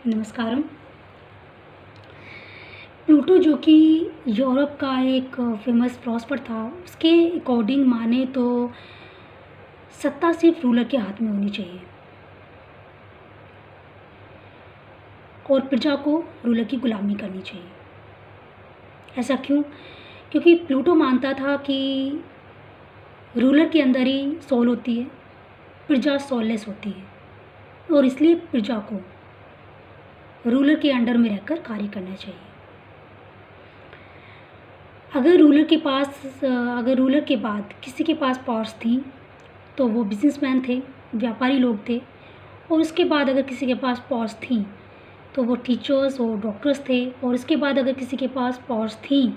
नमस्कारम। Pluto जो कि Europe का एक फेमस फिलोसफर था, उसके अकॉर्डिंग माने तो सत्ता सिर्फ रूलर के हाथ में होनी चाहिए और प्रजा को रूलर की गुलामी करनी चाहिए। ऐसा क्यों? क्योंकि प्लूटो मानता था कि रूलर के अंदर ही सोल होती है, प्रजा सोललेस होती है और इसलिए प्रजा को रूलर के अंडर में रहकर कार्य करना चाहिए। अगर रूलर के बाद किसी के पास पावर्स थी तो वो बिजनेसमैन थे, व्यापारी लोग थे। और उसके बाद अगर किसी के पास पावर्स थी तो वो टीचर्स और डॉक्टर्स थे। और उसके बाद अगर किसी के पास पावर्स थी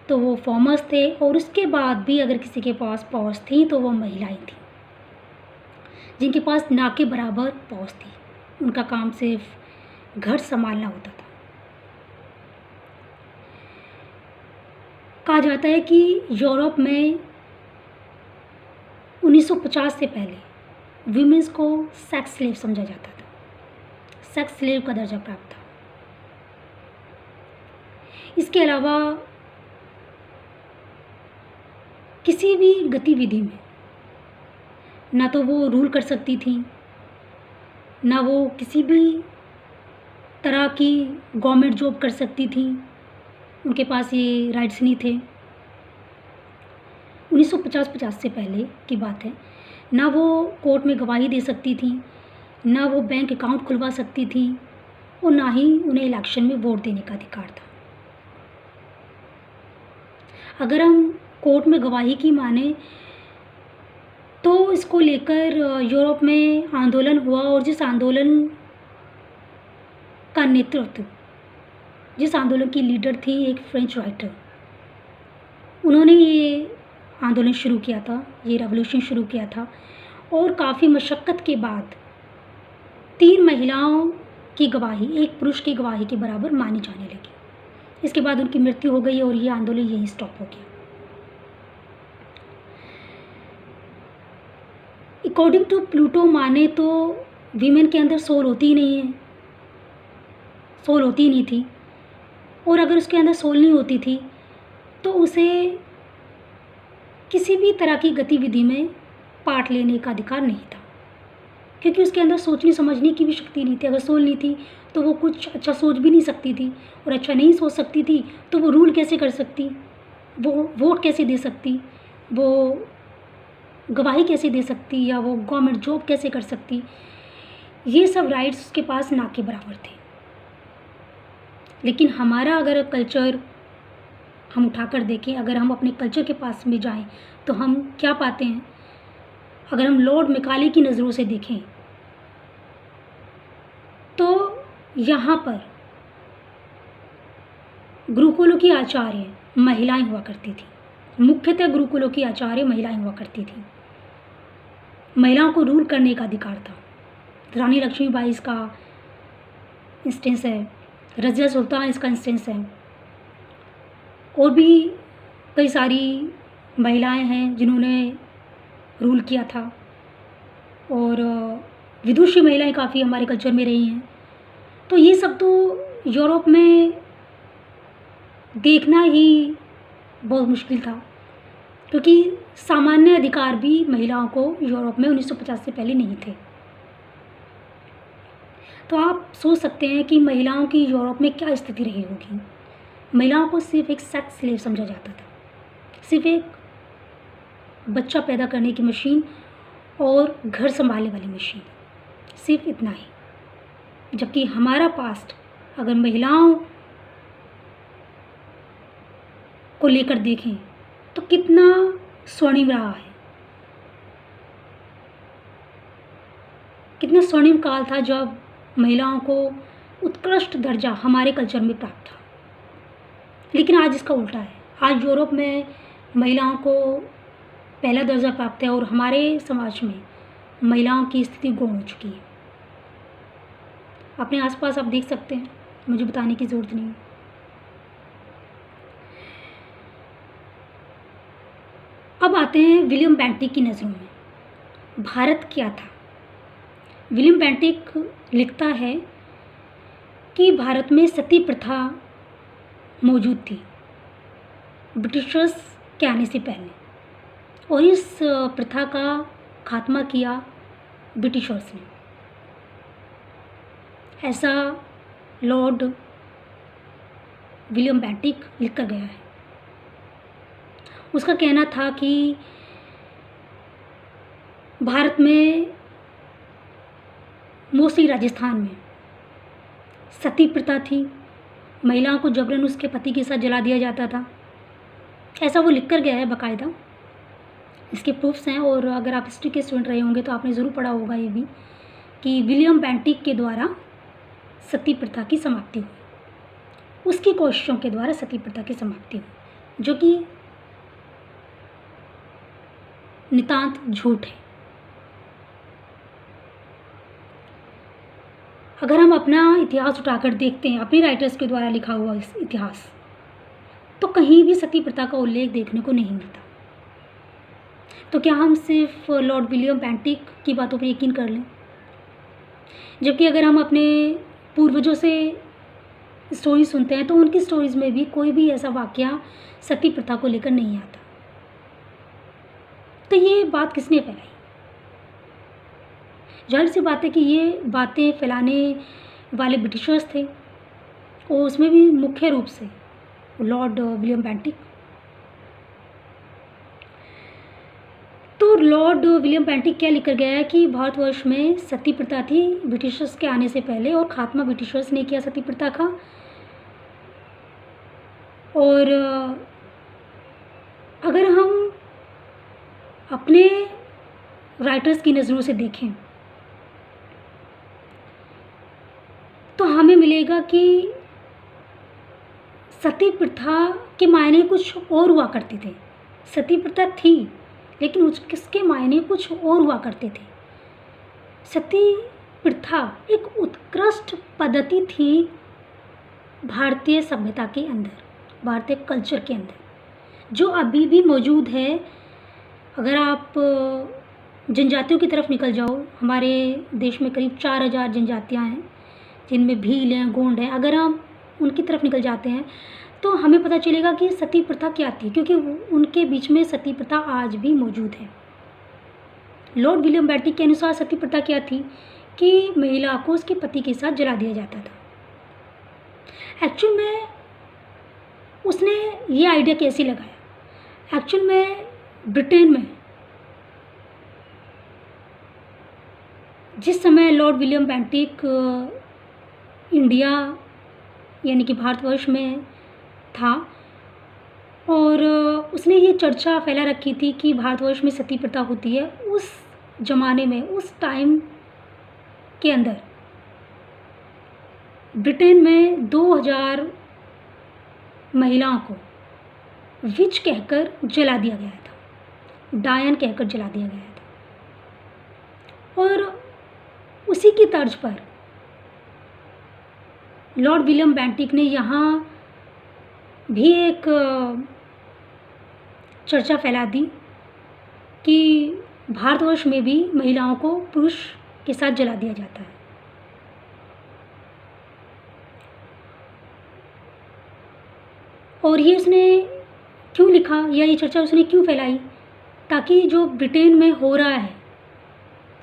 तो वो फार्मर्स थे। और उसके बाद भी अगर किसी के पास पावर्स थी तो वो महिलाएं थी, जिनके पास ना के बराबर पावर्स थी। उनका काम सिर्फ घर संभालना होता था। कहा जाता है कि यूरोप में 1950 से पहले वीमेंस को सेक्स स्लेव समझा जाता था, सेक्स स्लेव का दर्जा प्राप्त था। इसके अलावा किसी भी गतिविधि में ना तो वो रूल कर सकती थी, ना वो किसी भी तरह की गवर्नमेंट जॉब कर सकती थी। उनके पास ये राइट्स नहीं थे। 1950 से पहले की बात है। ना वो कोर्ट में गवाही दे सकती थी, ना वो बैंक अकाउंट खुलवा सकती थी और ना ही उन्हें इलेक्शन में वोट देने का अधिकार था। अगर हम कोर्ट में गवाही की माने तो इसको लेकर यूरोप में आंदोलन हुआ और जिस आंदोलन की लीडर थी एक फ्रेंच राइटर, उन्होंने ये आंदोलन शुरू किया था, ये रेवोल्यूशन शुरू किया था। और काफ़ी मशक्क़त के बाद 3 महिलाओं की गवाही एक पुरुष की गवाही के बराबर मानी जाने लगी। इसके बाद उनकी मृत्यु हो गई और ये आंदोलन यहीं स्टॉप हो गया। अकॉर्डिंग टू प्लूटो माने तो वीमेन के अंदर सोल होती ही नहीं है, सोल होती ही नहीं थी। और अगर उसके अंदर सोल नहीं होती थी तो उसे किसी भी तरह की गतिविधि में पार्ट लेने का अधिकार नहीं था, क्योंकि उसके अंदर सोचने समझने की भी शक्ति नहीं थी। अगर सोल नहीं थी तो वो कुछ अच्छा सोच भी नहीं सकती थी, और अच्छा नहीं सोच सकती थी तो वो रूल कैसे कर सकती, वो वोट कैसे दे सकती, वो गवाही कैसे दे सकती, या वो गवर्नमेंट जॉब कैसे कर सकती। ये सब राइट्स उसके पास ना के बराबर थे। लेकिन हमारा अगर कल्चर हम उठाकर देखें, अगर हम अपने कल्चर के पास में जाएं तो हम क्या पाते हैं? अगर हम लॉर्ड मैकाले की नज़रों से देखें तो यहाँ पर गुरुकुलों की आचार्य महिलाएं हुआ करती थी। मुख्यतः गुरुकुलों की आचार्य महिलाएं हुआ करती थी। महिलाओं को रूल करने का अधिकार था। रानी लक्ष्मीबाई इसका इंस्टेंस है, रज़िया सुल्तान इसका इंस्टेंस है, और भी कई सारी महिलाएं हैं जिन्होंने रूल किया था। और विदुषी महिलाएं काफ़ी हमारे कल्चर में रही हैं। तो ये सब तो यूरोप में देखना ही बहुत मुश्किल था, क्योंकि सामान्य अधिकार भी महिलाओं को यूरोप में 1950 से पहले नहीं थे। तो आप सोच सकते हैं कि महिलाओं की यूरोप में क्या स्थिति रही होगी। महिलाओं को सिर्फ एक सेक्स स्लेव समझा जाता था, सिर्फ एक बच्चा पैदा करने की मशीन और घर संभालने वाली मशीन, सिर्फ इतना ही। जबकि हमारा पास्ट अगर महिलाओं को लेकर देखें तो कितना स्वर्णिम रहा है, कितना स्वर्णिम काल था जब महिलाओं को उत्कृष्ट दर्जा हमारे कल्चर में प्राप्त था। लेकिन आज इसका उल्टा है। आज यूरोप में महिलाओं को पहला दर्जा प्राप्त है और हमारे समाज में महिलाओं की स्थिति गौण हो चुकी है। अपने आसपास आप देख सकते हैं, मुझे बताने की ज़रूरत नहीं है। अब आते हैं विलियम बेंटिक की नज़रों में भारत क्या था। विलियम बेंटिक लिखता है कि भारत में सती प्रथा मौजूद थी ब्रिटिशर्स के आने से पहले, और इस प्रथा का खात्मा किया ब्रिटिशर्स ने। ऐसा लॉर्ड विलियम बेंटिक लिख कर गया है। उसका कहना था कि भारत में, मोस्टली राजस्थान में, सती प्रथा थी। महिलाओं को जबरन उसके पति के साथ जला दिया जाता था। ऐसा वो लिख कर गया है बाकायदा। इसके प्रूफ्स हैं, और अगर आप हिस्ट्री के स्टूडेंट रहे होंगे तो आपने ज़रूर पढ़ा होगा ये भी कि विलियम बेंटिक के द्वारा सती प्रथा की समाप्ति हुई, उसकी कोशिशों के द्वारा सती प्रथा की समाप्ति हुई, जो कि नितांत झूठ है। अगर हम अपना इतिहास उठाकर देखते हैं, अपने राइटर्स के द्वारा लिखा हुआ इस इतिहास, तो कहीं भी सती प्रथा का उल्लेख देखने को नहीं मिलता। तो क्या हम सिर्फ लॉर्ड विलियम बेंटिक की बातों पर यकीन कर लें? जबकि अगर हम अपने पूर्वजों से स्टोरी सुनते हैं तो उनकी स्टोरीज़ में भी कोई भी ऐसा वाकया सती प्रथा को लेकर नहीं आता। तो ये बात किसने फैलाई? जाहिर सी बात है कि ये बातें फैलाने वाले ब्रिटिशर्स थे, और उसमें भी मुख्य रूप से लॉर्ड विलियम बेंटिक। तो लॉर्ड विलियम बेंटिक क्या लिख कर गया है कि भारतवर्ष में सती प्रथा थी ब्रिटिशर्स के आने से पहले, और खात्मा ब्रिटिशर्स ने किया सती प्रथा का। और अगर हम अपने राइटर्स की नज़रों से देखें तो हमें मिलेगा कि सती प्रथा के मायने कुछ और हुआ करते थे। सती प्रथा थी, लेकिन उसके मायने कुछ और हुआ करते थे। सती प्रथा एक उत्कृष्ट पद्धति थी भारतीय सभ्यता के अंदर, भारतीय कल्चर के अंदर, जो अभी भी मौजूद है। अगर आप जनजातियों की तरफ निकल जाओ, हमारे देश में करीब 4000 जनजातियाँ हैं, जिनमें भील हैं, गोंड हैं। अगर हम उनकी तरफ निकल जाते हैं तो हमें पता चलेगा कि सती प्रथा क्या थी, क्योंकि उनके बीच में सती प्रथा आज भी मौजूद है। लॉर्ड विलियम बेंटिक के अनुसार सती प्रथा क्या थी कि महिला को उसके पति के साथ जला दिया जाता था। एक्चुअल में उसने ये आइडिया कैसे लगाया? एक्चुअल में ब्रिटेन में जिस समय लॉर्ड विलियम बेंटिक इंडिया यानी कि भारतवर्ष में था, और उसने ये चर्चा फैला रखी थी कि भारतवर्ष में सती प्रथा होती है, उस ज़माने में, उस टाइम के अंदर ब्रिटेन में 2000 महिलाओं को विच कहकर जला दिया गया था, डायन कहकर जला दिया गया था। और उसी की तर्ज पर लॉर्ड विलियम बेंटिक ने यहाँ भी एक चर्चा फैला दी कि भारतवर्ष में भी महिलाओं को पुरुष के साथ जला दिया जाता है। और ये उसने क्यों लिखा, या ये चर्चा उसने क्यों फैलाई? ताकि जो ब्रिटेन में हो रहा है,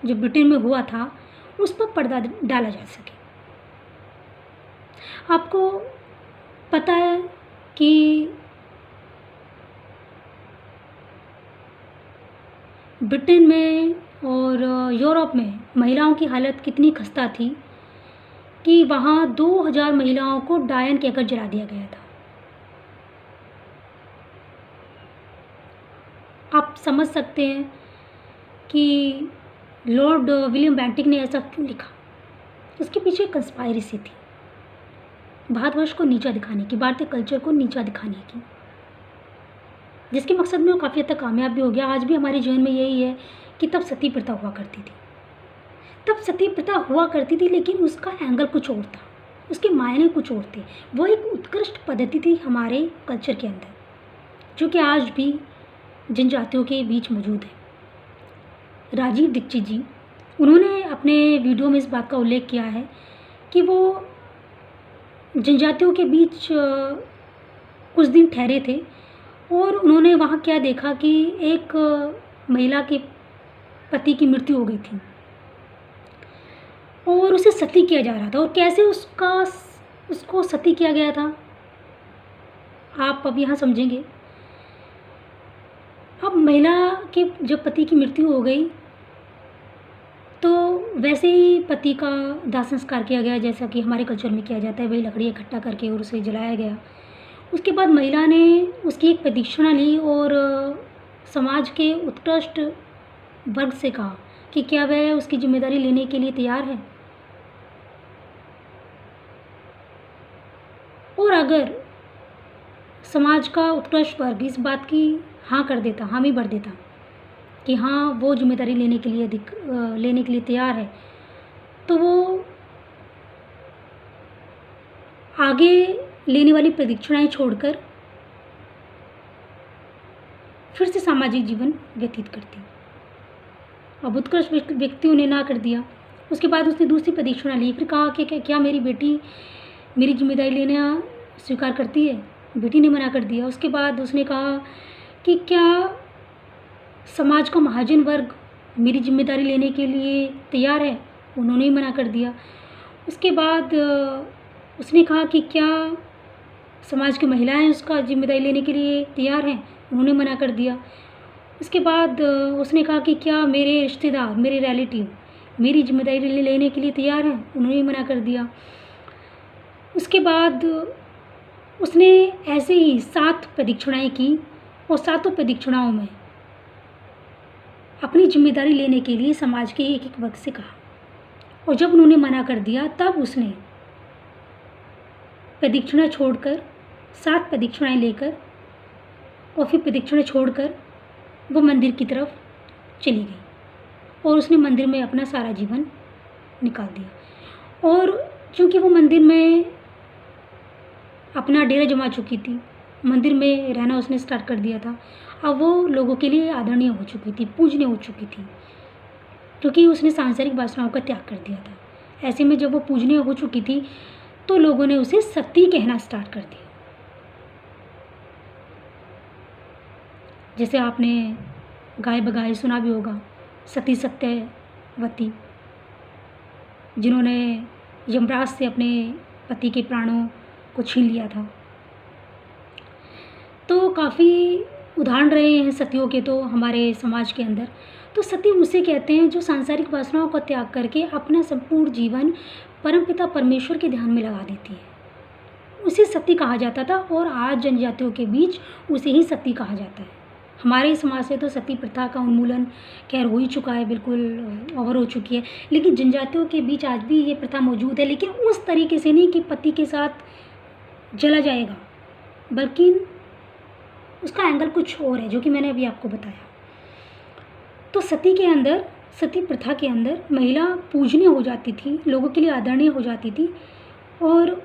जो ब्रिटेन में हुआ था, उस पर पर्दा डाला जा सके। आपको पता है कि ब्रिटेन में और यूरोप में महिलाओं की हालत कितनी खस्ता थी कि वहाँ 2000 महिलाओं को डायन कहकर जला दिया गया था। आप समझ सकते हैं कि लॉर्ड विलियम बेंटिक ने ऐसा क्यों लिखा। उसके पीछे कंस्पायरेसी थी, भारतवर्ष को नीचा दिखाने की, भारतीय कल्चर को नीचा दिखाने की, जिसके मकसद में वो काफ़ी हद तक कामयाब भी हो गया। आज भी हमारे जीवन में यही है कि तब सती प्रथा हुआ करती थी, तब सती प्रथा हुआ करती थी, लेकिन उसका एंगल कुछ और था, उसके मायने कुछ और थे। वो एक उत्कृष्ट पद्धति थी हमारे कल्चर के अंदर, जो कि आज भी जनजातियों के बीच मौजूद है। राजीव दीक्षित जी, उन्होंने अपने वीडियो में इस बात का उल्लेख किया है कि वो जनजातियों के बीच कुछ दिन ठहरे थे और उन्होंने वहाँ क्या देखा कि एक महिला के पति की मृत्यु हो गई थी और उसे सती किया जा रहा था। और कैसे उसको सती किया गया था, आप अब यहाँ समझेंगे। अब महिला के जब पति की मृत्यु हो गई तो वैसे ही पति का दाह संस्कार किया गया, जैसा कि हमारे कल्चर में किया जाता है। वही लकड़ी इकट्ठा करके और उसे जलाया गया। उसके बाद महिला ने उसकी एक प्रदक्षिणा ली और समाज के उत्कृष्ट वर्ग से कहा कि क्या वह उसकी जिम्मेदारी लेने के लिए तैयार है, और अगर समाज का उत्कृष्ट वर्ग इस बात की हाँ कर देता, हामी भर देता कि हाँ वो जिम्मेदारी लेने के लिए तैयार है, तो वो आगे लेने वाली प्रदक्षिणाएं छोड़कर फिर से सामाजिक जीवन व्यतीत करती। अब उत्कृष्ट व्यक्तियों ने ना कर दिया। उसके बाद उसने दूसरी प्रदक्षिणा ली, फिर कहा कि क्या मेरी बेटी मेरी जिम्मेदारी लेना स्वीकार करती है। बेटी ने मना कर दिया। उसके बाद उसने कहा कि क्या समाज का महाजन वर्ग मेरी जिम्मेदारी लेने के लिए तैयार है। उन्होंने ही मना कर दिया। उसके बाद उसने कहा कि क्या समाज की महिलाएं उसका जिम्मेदारी लेने के लिए तैयार हैं। उन्होंने मना कर दिया। उसके बाद उसने कहा कि क्या मेरे रिश्तेदार, मेरे रिलेटिव मेरी जिम्मेदारी लेने के लिए तैयार हैं। उन्होंने ही मना कर दिया। उसके बाद उसने ऐसे ही 7 प्रदक्षिणाएं की और 7 प्रदक्षिणाओं में अपनी जिम्मेदारी लेने के लिए समाज के एक वर्ग से कहा। और जब उन्होंने मना कर दिया तब उसने प्रदक्षिणा छोड़कर 7 प्रदक्षिणाएं लेकर और फिर प्रदक्षिणा छोड़कर वो मंदिर की तरफ चली गई और उसने मंदिर में अपना सारा जीवन निकाल दिया। और चूँकि वो मंदिर में अपना डेरा जमा चुकी थी, मंदिर में रहना उसने स्टार्ट कर दिया था, अब वो लोगों के लिए आदरणीय हो चुकी थी, पूजनीय हो चुकी थी, क्योंकि उसने सांसारिक वासनाओं का त्याग कर दिया था। ऐसे में जब वो पूजनीय हो चुकी थी तो लोगों ने उसे सती कहना स्टार्ट कर दिया। जैसे आपने गाय बगाई सुना भी होगा, सती सत्यवती, जिन्होंने यमराज से अपने पति के प्राणों को छीन लिया था। तो काफ़ी उदाहरण रहे हैं सतियों के तो हमारे समाज के अंदर। तो सती उसे कहते हैं जो सांसारिक वासनाओं का त्याग करके अपना संपूर्ण जीवन परमपिता परमेश्वर के ध्यान में लगा देती है। उसे सती कहा जाता था और आज जनजातियों के बीच उसे ही सती कहा जाता है। हमारे समाज से तो सती प्रथा का उन्मूलन खैर हो ही चुका है, बिल्कुल ओवर हो चुकी है, लेकिन जनजातियों के बीच आज भी ये प्रथा मौजूद है, लेकिन उस तरीके से नहीं कि पति के साथ जला जाएगा, बल्कि उसका एंगल कुछ और है जो कि मैंने अभी आपको बताया। तो सती के अंदर, सती प्रथा के अंदर महिला पूजनीय हो जाती थी, लोगों के लिए आदरणीय हो जाती थी और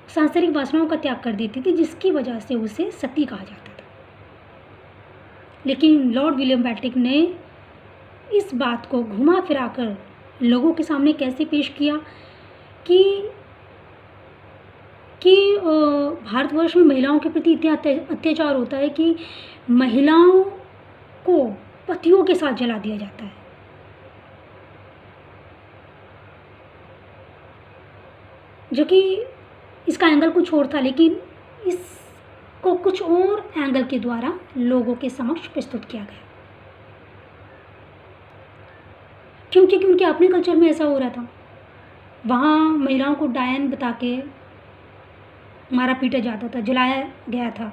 सांसारिक वासनाओं का त्याग कर देती थी, जिसकी वजह से उसे सती कहा जाता था। लेकिन लॉर्ड विलियम बेंटिक ने इस बात को घुमा फिरा कर लोगों के सामने कैसे पेश किया कि भारतवर्ष में महिलाओं के प्रति इतना अत्याचार होता है कि महिलाओं को पतियों के साथ जला दिया जाता है। जो कि इसका एंगल कुछ और था, लेकिन इसको कुछ और एंगल के द्वारा लोगों के समक्ष प्रस्तुत किया गया, क्योंकि उनके अपने कल्चर में ऐसा हो रहा था। वहाँ महिलाओं को डायन बता के मारा पीटा जाता था, जलाया गया था।